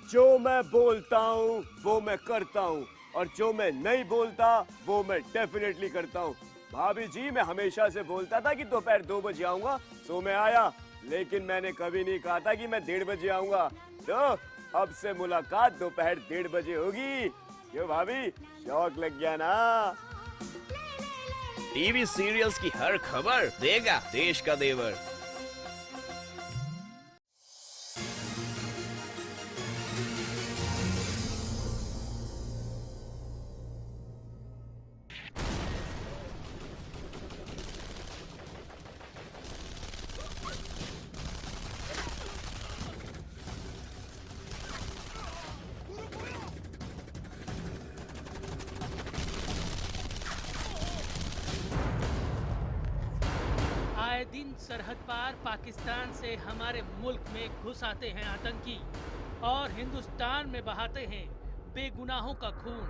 जो मैं बोलता हूँ वो मैं करता हूँ, और जो मैं नहीं बोलता वो मैं डेफिनेटली करता हूँ। भाभी जी, मैं हमेशा से बोलता था कि दोपहर 2 बजे आऊंगा, सो मैं आया, लेकिन मैंने कभी नहीं कहा था कि मैं 1:30 बजे आऊंगा। तो अब से मुलाकात दोपहर 1:30 बजे होगी। क्यों भाभी, शौक लग गया ना? टीवी सीरियल्स की हर खबर देगा देश का देवर। आए दिन सरहद पार पाकिस्तान से हमारे मुल्क में घुस आते हैं आतंकी और हिंदुस्तान में बहाते हैं बेगुनाहों का खून।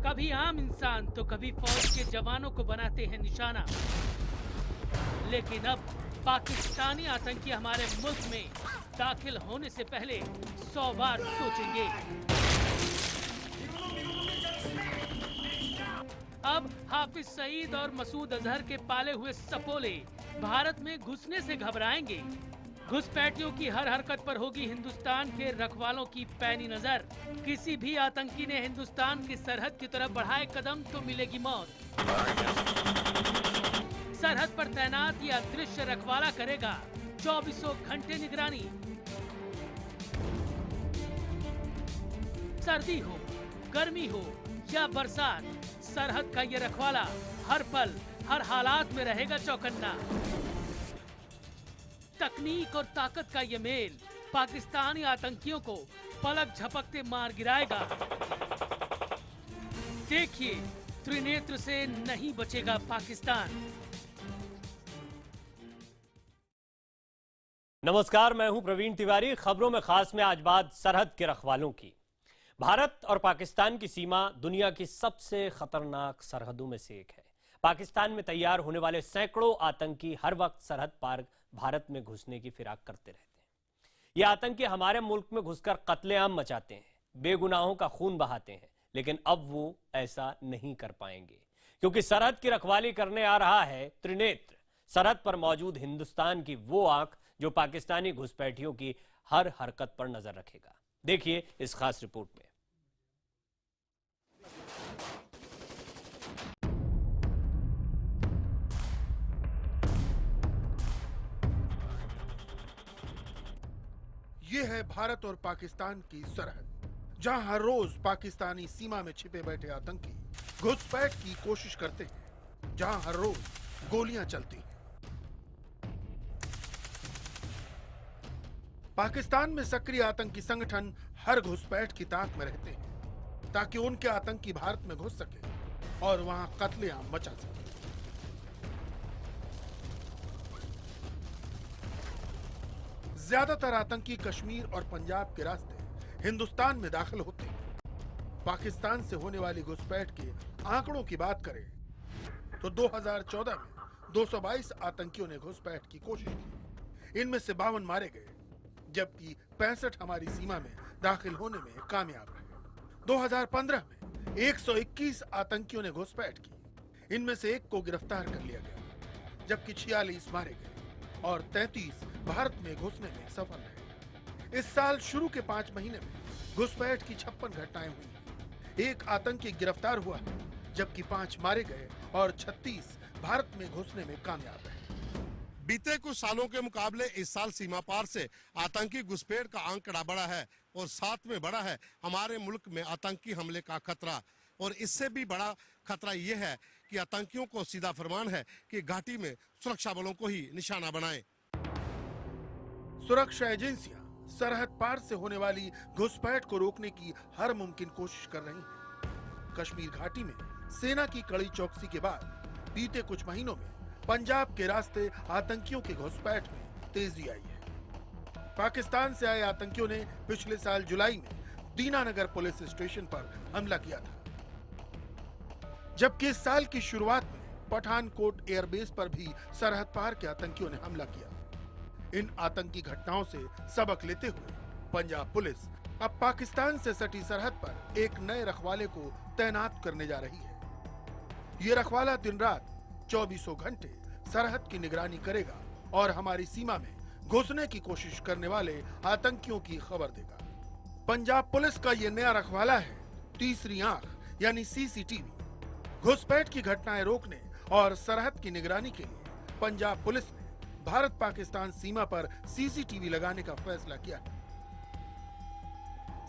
कभी आम इंसान तो कभी फौज के जवानों को बनाते हैं निशाना। लेकिन अब पाकिस्तानी आतंकी हमारे मुल्क में दाखिल होने से पहले 100 बार सोचेंगे। अब हाफिज सईद और मसूद अजहर के पाले हुए सपोले भारत में घुसने से घबराएंगे। घुसपैठियों की हर हरकत पर होगी हिंदुस्तान के रखवालों की पैनी नजर। किसी भी आतंकी ने हिंदुस्तान की सरहद की तरफ बढ़ाए कदम तो मिलेगी मौत। सरहद पर तैनात यह अदृश्य रखवाला करेगा 24 घंटे निगरानी। सर्दी हो, गर्मी हो या बरसात, सरहद का ये रखवाला हर पल हर हालात में रहेगा चौकन्ना। तकनीक और ताकत का ये मेल पाकिस्तानी आतंकियों को पलक झपकते मार गिराएगा। देखिए, त्रिनेत्र से नहीं बचेगा पाकिस्तान। नमस्कार, मैं हूं प्रवीण तिवारी। खबरों में खास में आज बात सरहद के रखवालों की। भारत और पाकिस्तान की सीमा दुनिया की सबसे खतरनाक सरहदों में से एक है। पाकिस्तान में तैयार होने वाले सैकड़ों आतंकी हर वक्त सरहद पार भारत में घुसने की फिराक करते रहते हैं। ये आतंकी हमारे मुल्क में घुसकर कत्लेआम मचाते हैं, बेगुनाहों का खून बहाते हैं, लेकिन अब वो ऐसा नहीं कर पाएंगे क्योंकि सरहद की रखवाली करने आ रहा है त्रिनेत्र, सरहद पर मौजूद हिंदुस्तान की वो आंख जो पाकिस्तानी घुसपैठियों की हर हरकत पर नजर रखेगा। देखिए इस खास रिपोर्ट में। ये है भारत और पाकिस्तान की सरहद, जहां हर रोज पाकिस्तानी सीमा में छिपे बैठे आतंकी घुसपैठ की कोशिश करते हैं, जहां हर रोज गोलियां चलती हैं। पाकिस्तान में सक्रिय आतंकी संगठन हर घुसपैठ की ताक में रहते हैं ताकि उनके आतंकी भारत में घुस सके और वहां कत्लेआम मचा सके। ज्यादातर आतंकी कश्मीर और पंजाब के रास्ते हिंदुस्तान में दाखिल होते हैं। पाकिस्तान से होने वाली घुसपैठ के आंकड़ों की बात करें तो 2014 में 222 आतंकियों ने घुसपैठ की कोशिश की। इनमें से 52 मारे गए, जबकि 65 हमारी सीमा में दाखिल होने में कामयाब रहे। 2015 में 121 आतंकियों ने घुसपैठ की। इनमें से 1 को गिरफ्तार कर लिया गया, जबकि 46 मारे गए और 33 भारत में घुसने में सफल रहे। इस साल शुरू के 5 महीने में घुसपैठ की 56 घटनाएं हुई। 1 आतंकी गिरफ्तार हुआ है, जबकि 5 मारे गए और 36 भारत में घुसने में कामयाब रहे। बीते कुछ सालों के मुकाबले इस साल सीमा पार से आतंकी घुसपैठ का आंकड़ा बढ़ा है और साथ में बढ़ा है हमारे मुल्क में आतंकी हमले का खतरा। और इससे भी बड़ा खतरा यह है कि आतंकियों को सीधा फरमान है कि घाटी में सुरक्षा बलों को ही निशाना बनाएं। सुरक्षा एजेंसियां सरहद पार से होने वाली घुसपैठ को रोकने की हर मुमकिन कोशिश कर रही हैं। कश्मीर घाटी में सेना की कड़ी चौकसी के बाद बीते कुछ महीनों में पंजाब के रास्ते आतंकियों की घुसपैठ में तेजी आई है। पाकिस्तान से आए आतंकियों ने पिछले साल जुलाई में दीनानगर पुलिस स्टेशन पर हमला किया था, जबकि इस साल की शुरुआत में पठानकोट एयरबेस पर भी सरहद पार के आतंकियों ने हमला किया। इन आतंकी घटनाओं से सबक लेते हुए पंजाब पुलिस अब पाकिस्तान से सटी सरहद पर एक नए रखवाले को तैनात करने जा रही है। ये रखवाला दिन रात 24 घंटे सरहद की निगरानी करेगा और हमारी सीमा में घुसने की कोशिश करने वाले आतंकियों की खबर देगा। पंजाब पुलिस का ये नया रखवाला है तीसरी आंख यानी सीसीटीवी। घुसपैठ की घटनाएं रोकने और सरहद की निगरानी के लिए पंजाब पुलिस ने भारत पाकिस्तान सीमा पर सीसीटीवी लगाने का फैसला किया है।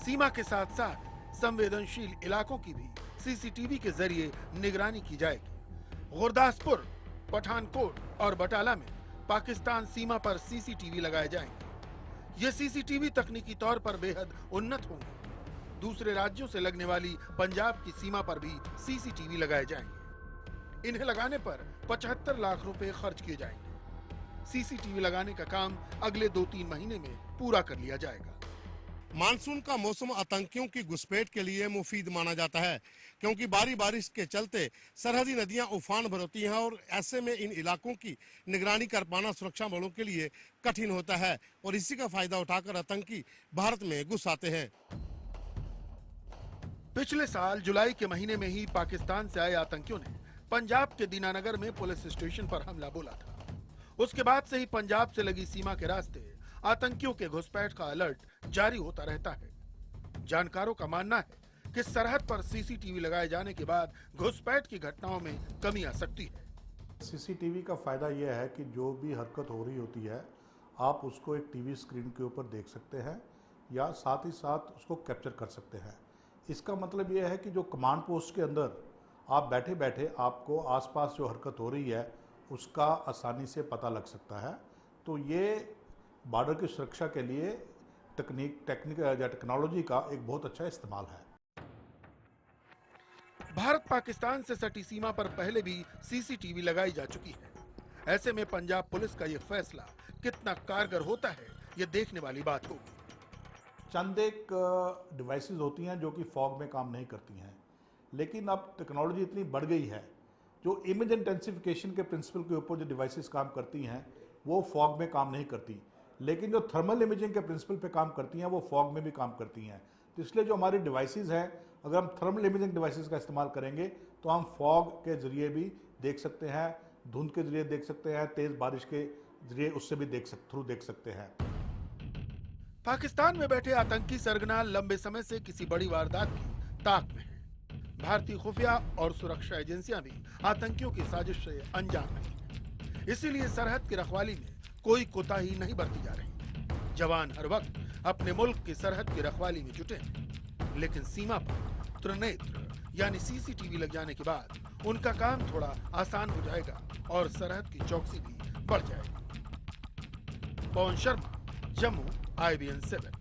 सीमा के साथ साथ संवेदनशील इलाकों की भी सीसीटीवी के जरिए निगरानी की जाएगी। गुरदासपुर, पठानकोट और बटाला में पाकिस्तान सीमा पर सीसीटीवी लगाए जाएंगे। ये सीसीटीवी तकनीकी तौर पर बेहद उन्नत होंगे। दूसरे राज्यों से लगने वाली पंजाब की सीमा पर भी सीसीटीवी लगाए जाएंगे। इन्हें लगाने पर 75 लाख रुपए खर्च किए जाएंगे। सीसीटीवी लगाने का काम अगले 2-3 महीने में पूरा कर लिया जाएगा। मानसून का मौसम आतंकियों की घुसपैठ के लिए मुफीद माना जाता है, क्योंकि भारी बारिश के चलते सरहदी नदियां उफान भरती हैं और ऐसे में इन इलाकों की निगरानी कर पाना सुरक्षा बलों के लिए कठिन होता है और इसी का फायदा उठाकर आतंकी भारत में घुस आते हैं। पिछले साल जुलाई के महीने में ही पाकिस्तान से आए आतंकियों ने पंजाब के दीनानगर में पुलिस स्टेशन पर हमला बोला था। उसके बाद से ही पंजाब से लगी सीमा के रास्ते आतंकियों के घुसपैठ का अलर्ट जारी होता रहता है। जानकारों का मानना है कि सरहद पर सीसीटीवी लगाए जाने के बाद घुसपैठ की घटनाओं में कमी आ सकती है। सीसीटीवी का फायदा यह है कि जो भी हरकत हो रही होती है आप उसको एक टीवी स्क्रीन के ऊपर देख सकते हैं या साथ ही साथ उसको कैप्चर कर सकते हैं। इसका मतलब यह है कि जो कमांड पोस्ट के अंदर आप बैठे बैठे आपको आसपास जो हरकत हो रही है उसका आसानी से पता लग सकता है। तो ये बॉर्डर की सुरक्षा के लिए टेक्नोलॉजी का एक बहुत अच्छा इस्तेमाल है। भारत पाकिस्तान से सटी सीमा पर पहले भी सीसीटीवी लगाई जा चुकी है। ऐसे में पंजाब पुलिस का यह फैसला कितना कारगर होता है ये देखने वाली बात होगी। चंद एक डिवाइसेस होती हैं जो कि फॉग में काम नहीं करती हैं, लेकिन अब टेक्नोलॉजी इतनी बढ़ गई है जो इमेज इंटेंसिफिकेशन के प्रिंसिपल के ऊपर जो डिवाइसेस काम करती हैं वो फॉग में काम नहीं करती, लेकिन जो थर्मल इमेजिंग के प्रिंसिपल पे काम करती हैं वो फॉग में भी काम करती हैं। तो इसलिए जो हमारी डिवाइसेस हैं, अगर हम थर्मल इमेजिंग डिवाइसेस का इस्तेमाल करेंगे तो हम फॉग के जरिए भी देख सकते हैं, धुंध के जरिए देख सकते हैं, तेज बारिश के जरिए उससे भी देख सकते हैं। पाकिस्तान में बैठे आतंकी सरगना लंबे समय से किसी बड़ी वारदात की ताक में है। भारतीय खुफिया और सुरक्षा एजेंसियां भी आतंकियों की साजिश से अनजान नहीं है। इसीलिए सरहद की रखवाली में कोई कोताही नहीं बरती जा रही। जवान हर वक्त अपने मुल्क की सरहद की रखवाली में जुटे हैं, लेकिन सीमा पर त्रिनेत्र यानी सीसीटीवी लग जाने के बाद उनका काम थोड़ा आसान हो जाएगा और सरहद की चौकसी भी बढ़ जाएगी। पवन शर्मा, जम्मू, IBN 7।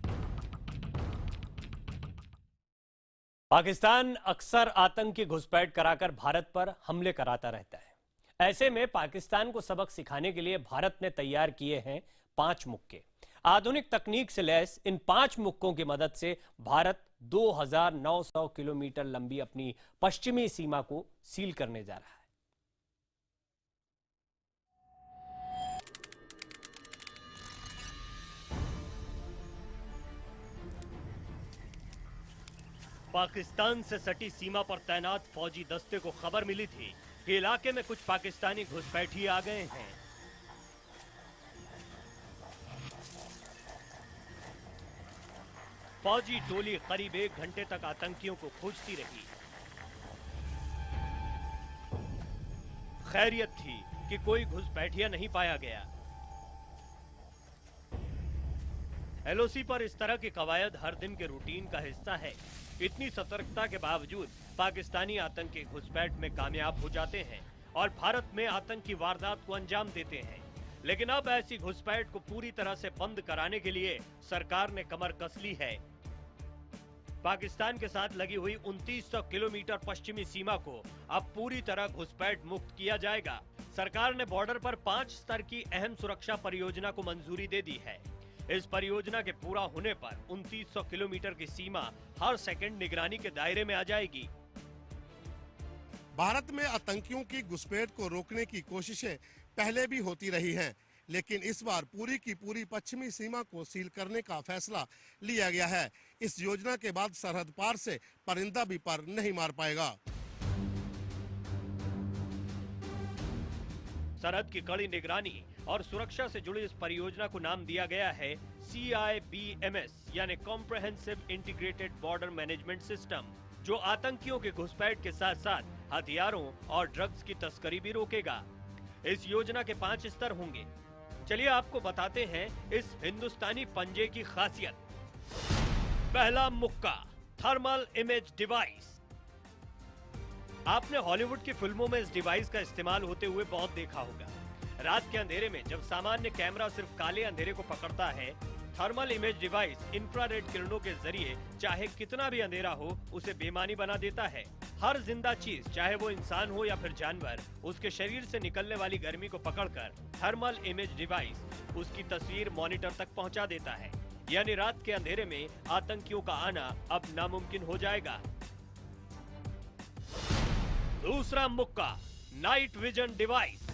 पाकिस्तान अक्सर आतंकी घुसपैठ कराकर भारत पर हमले कराता रहता है। ऐसे में पाकिस्तान को सबक सिखाने के लिए भारत ने तैयार किए हैं 5 मुक्के। आधुनिक तकनीक से लैस इन 5 मुक्कों की मदद से भारत 2900 किलोमीटर लंबी अपनी पश्चिमी सीमा को सील करने जा रहा है। पाकिस्तान से सटी सीमा पर तैनात फौजी दस्ते को खबर मिली थी कि इलाके में कुछ पाकिस्तानी घुसपैठी आ गए हैं। फौजी टोली करीब 1 घंटे तक आतंकियों को खोजती रही। खैरियत थी कि कोई घुसपैठिया नहीं पाया गया। LOC पर इस तरह की कवायद हर दिन के रूटीन का हिस्सा है। इतनी सतर्कता के बावजूद पाकिस्तानी आतंकी घुसपैठ में कामयाब हो जाते हैं और भारत में आतंकी वारदात को अंजाम देते हैं। लेकिन अब ऐसी घुसपैठ को पूरी तरह से बंद कराने के लिए सरकार ने कमर कस ली है। पाकिस्तान के साथ लगी हुई 2900 किलोमीटर पश्चिमी सीमा को अब पूरी तरह घुसपैठ मुक्त किया जाएगा। सरकार ने बॉर्डर पर 5 स्तर की अहम सुरक्षा परियोजना को मंजूरी दे दी है। इस परियोजना के पूरा होने पर 2900 किलोमीटर की सीमा हर सेकंड निगरानी के दायरे में आ जाएगी। भारत में आतंकियों की घुसपैठ को रोकने की कोशिशें पहले भी होती रही हैं, लेकिन इस बार पूरी की पूरी पश्चिमी सीमा को सील करने का फैसला लिया गया है। इस योजना के बाद सरहद पार से परिंदा भी पर नहीं मार पाएगा। सरहद की कड़ी निगरानी और सुरक्षा से जुड़ी इस परियोजना को नाम दिया गया है CIBMS यानी comprehensive integrated border management system, जो आतंकियों के घुसपैठ के साथ साथ हथियारों और ड्रग्स की तस्करी भी रोकेगा। इस योजना के 5 स्तर होंगे। चलिए आपको बताते हैं इस हिंदुस्तानी पंजे की खासियत। पहला मुक्का, थर्मल इमेज डिवाइस। आपने हॉलीवुड की फिल्मों में इस डिवाइस का इस्तेमाल होते हुए बहुत देखा होगा। रात के अंधेरे में जब सामान्य कैमरा सिर्फ काले अंधेरे को पकड़ता है, थर्मल इमेज डिवाइस इंफ्रारेड किरणों के जरिए चाहे कितना भी अंधेरा हो उसे बेमानी बना देता है। हर जिंदा चीज, चाहे वो इंसान हो या फिर जानवर, उसके शरीर से निकलने वाली गर्मी को पकड़कर थर्मल इमेज डिवाइस उसकी तस्वीर मॉनिटर तक पहुंचा देता है। यानी रात के अंधेरे में आतंकियों का आना अब नामुमकिन हो जाएगा। दूसरा मुक्का, night vision device.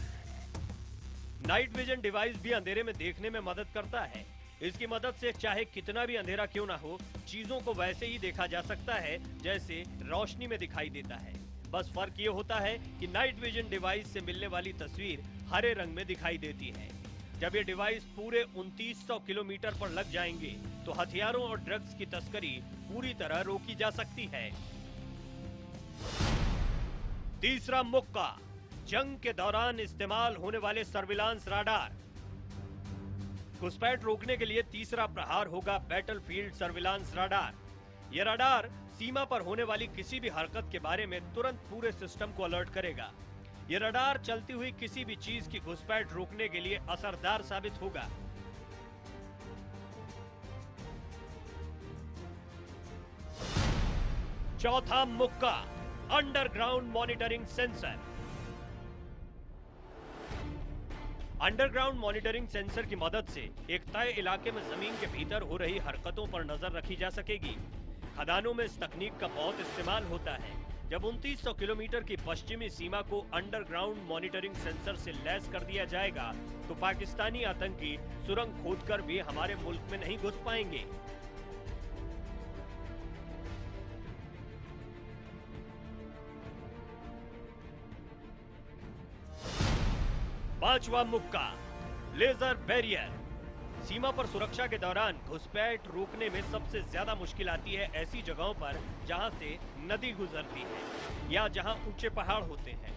Night vision device भी अंधेरे में देखने में मदद करता है। इसकी मदद से चाहे कितना भी अंधेरा क्यों ना हो, चीजों को वैसे ही देखा जा सकता है जैसे रोशनी में दिखाई देता है। बस फर्क ये होता है कि नाइट विजन डिवाइस से मिलने वाली तस्वीर हरे रंग में दिखाई देती है। जब ये डिवाइस पूरे 2900 किलोमीटर पर लग जाएंगे तो हथियारों और ड्रग्स की तस्करी पूरी तरह रोकी जा सकती है। तीसरा मुक्का, जंग के दौरान इस्तेमाल होने वाले सर्विलांस राडार। घुसपैठ रोकने के लिए तीसरा प्रहार होगा बैटलफील्ड सर्विलांस राडार। यह राडार सीमा पर होने वाली किसी भी हरकत के बारे में तुरंत पूरे सिस्टम को अलर्ट करेगा। यह राडार चलती हुई किसी भी चीज की घुसपैठ रोकने के लिए असरदार साबित होगा। चौथा मुक्का, underground monitoring sensor. Underground monitoring sensor की मदद से एक तय इलाके में जमीन के भीतर हो रही हरकतों पर नजर रखी जा सकेगी। खदानों में इस तकनीक का बहुत इस्तेमाल होता है। जब 2900 किलोमीटर की पश्चिमी सीमा को अंडरग्राउंड मॉनिटरिंग सेंसर से लैस कर दिया जाएगा तो पाकिस्तानी आतंकी सुरंग खोदकर भी हमारे मुल्क में नहीं घुस पाएंगे। पांचवा मुक्का, लेजर बैरियर। सीमा पर सुरक्षा के दौरान घुसपैठ रोकने में सबसे ज्यादा मुश्किल आती है ऐसी जगहों पर जहां से नदी गुजरती है या जहां ऊंचे पहाड़ होते हैं।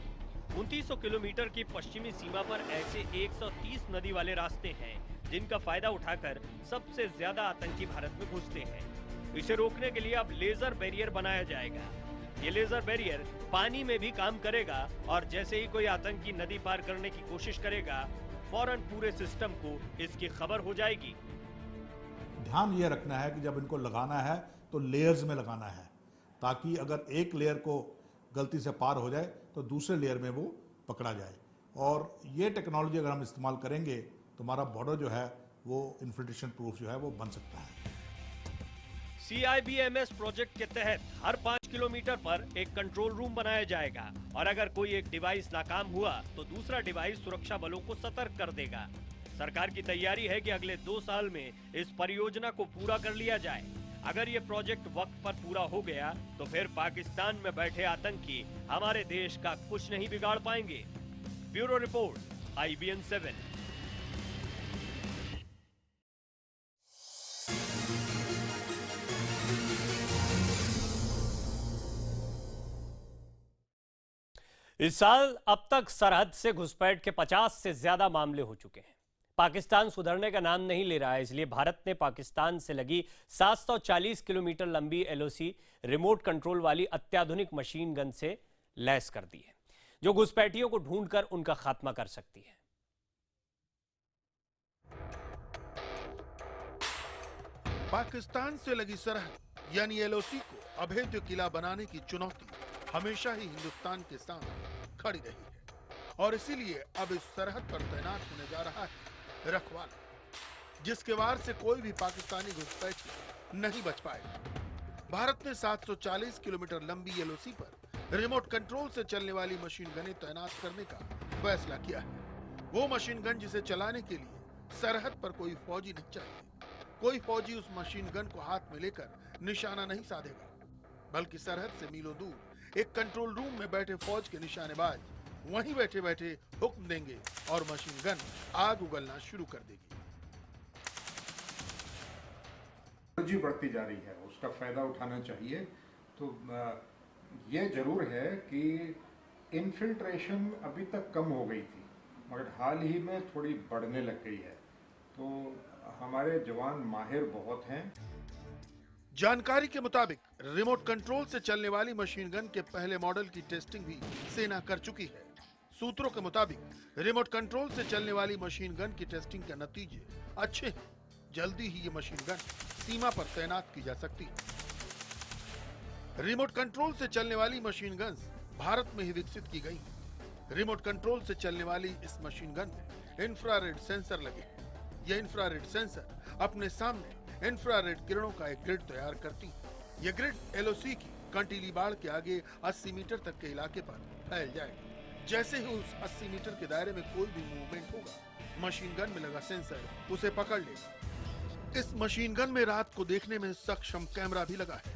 2900 किलोमीटर की पश्चिमी सीमा पर ऐसे 130 नदी वाले रास्ते हैं जिनका फायदा उठाकर सबसे ज्यादा आतंकी भारत में घुसते हैं। इसे रोकने के लिए अब लेजर बैरियर बनाया जाएगा। ये लेजर बैरियर पानी में भी काम करेगा और जैसे ही कोई आतंकी नदी पार करने की कोशिश करेगा, फौरन पूरे सिस्टम को इसकी खबर हो जाएगी। ध्यान ये रखना है कि जब इनको लगाना है तो लेयर्स में लगाना है, ताकि अगर एक लेयर को गलती से पार हो जाए तो दूसरे लेयर में वो पकड़ा जाए। और ये टेक्नोलॉजी अगर हम इस्तेमाल करेंगे तो हमारा बॉर्डर जो है वो इन्फिल्ट्रेशन प्रूफ जो है वो बन सकता है। CIBMS प्रोजेक्ट के तहत हर 5 किलोमीटर पर एक कंट्रोल रूम बनाया जाएगा और अगर कोई एक डिवाइस नाकाम हुआ तो दूसरा डिवाइस सुरक्षा बलों को सतर्क कर देगा। सरकार की तैयारी है कि अगले 2 साल में इस परियोजना को पूरा कर लिया जाए। अगर ये प्रोजेक्ट वक्त पर पूरा हो गया तो फिर पाकिस्तान में बैठे आतंकी हमारे देश का कुछ नहीं बिगाड़ पाएंगे। Bureau report, IBN 7। इस साल अब तक सरहद से घुसपैठ के 50 से ज्यादा मामले हो चुके हैं। पाकिस्तान सुधरने का नाम नहीं ले रहा है, इसलिए भारत ने पाकिस्तान से लगी 740 किलोमीटर लंबी LOC रिमोट कंट्रोल वाली अत्याधुनिक मशीन गन से लैस कर दी है, जो घुसपैठियों को ढूंढकर उनका खात्मा कर सकती है। पाकिस्तान से लगी सरहद यानी LOC को अभेद्य किला बनाने की चुनौती हमेशा ही हिंदुस्तान के सामने खड़ी रही है और इसीलिए अब इस सरहद पर तैनात होने जा रहा है रखवाला, जिसके वार से कोई भी पाकिस्तानी घुसपैठी नहीं बच पाएगा। भारत ने 740 किलोमीटर लंबी LOC पर रिमोट कंट्रोल से चलने वाली मशीन गनें तैनात करने का फैसला किया है। वो मशीन गन जिसे चलाने के लिए सरहद पर कोई फौजी नहीं चाहिए। कोई फौजी उस मशीन गन को हाथ में लेकर निशाना नहीं साधेगा, बल्कि सरहद से मीलों दूर एक कंट्रोल रूम में बैठे फौज के निशानेबाज वहीं बैठे बैठे हुक्म देंगे और मशीन गन आग उगलना शुरू कर देगी। टेक्नोलॉजी बढ़ती जा रही है, उसका फायदा उठाना चाहिए। तो ये जरूर है कि इन्फिल्ट्रेशन अभी तक कम हो गई थी, मगर हाल ही में थोड़ी बढ़ने लग गई है। तो हमारे जवान माहिर बहुत हैं। जानकारी के मुताबिक रिमोट कंट्रोल से चलने वाली मशीन गन के पहले मॉडल की टेस्टिंग भी सेना कर चुकी है। सूत्रों के मुताबिक रिमोट कंट्रोल से चलने वाली मशीन गन की टेस्टिंग के नतीजे अच्छे हैं। जल्दी ही ये मशीन गन सीमा पर तैनात की जा सकती है। रिमोट कंट्रोल से चलने वाली मशीन गन्स भारत में ही विकसित की गई हैं। रिमोट कंट्रोल से चलने वाली इस मशीन गन में इंफ्रारेड सेंसर लगे हैं। यह इंफ्रारेड सेंसर अपने सामने इंफ्रारेड किरणों का एक ग्रिड तैयार करती है। यह ग्रिड एलओसी की कंटीली बाड़ के आगे 80 मीटर तक के इलाके पर फैल जाएगी। जैसे ही उस 80 मीटर के दायरे में कोई भी मूवमेंट होगा, मशीन गन में लगा सेंसर उसे पकड़ लेगा। इस मशीन गन में रात को देखने में सक्षम कैमरा भी लगा है।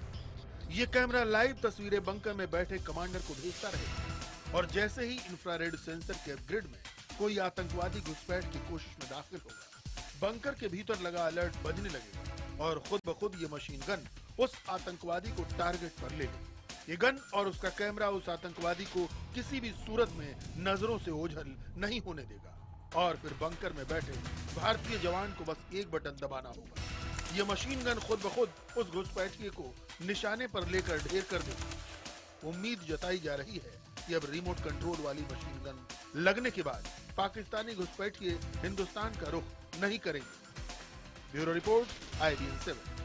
ये कैमरा लाइव तस्वीरें बंकर में बैठे कमांडर को भेजता रहेगा और जैसे ही इंफ्रारेड सेंसर के ग्रिड में कोई आतंकवादी घुसपैठ की कोशिश में दाखिल होगा, बंकर के भीतर लगा अलर्ट बजने लगेगा और खुद ब खुद ये मशीन गन उस आतंकवादी को टारगेट पर ले लेगी। ये गन और उसका कैमरा उस आतंकवादी को किसी भी सूरत में नजरों से ओझल नहीं होने देगा और फिर बंकर में बैठे भारतीय जवान को बस एक बटन दबाना होगा। ये मशीन गन खुद ब खुद उस घुसपैठिए को निशाने पर लेकर ढेर कर देगी। उम्मीद जताई जा रही है कि अब रिमोट कंट्रोल वाली मशीन गन लगने के बाद पाकिस्तानी घुसपैठिए हिंदुस्तान का रुख नहीं करेंगे। Bureau report IBN 7।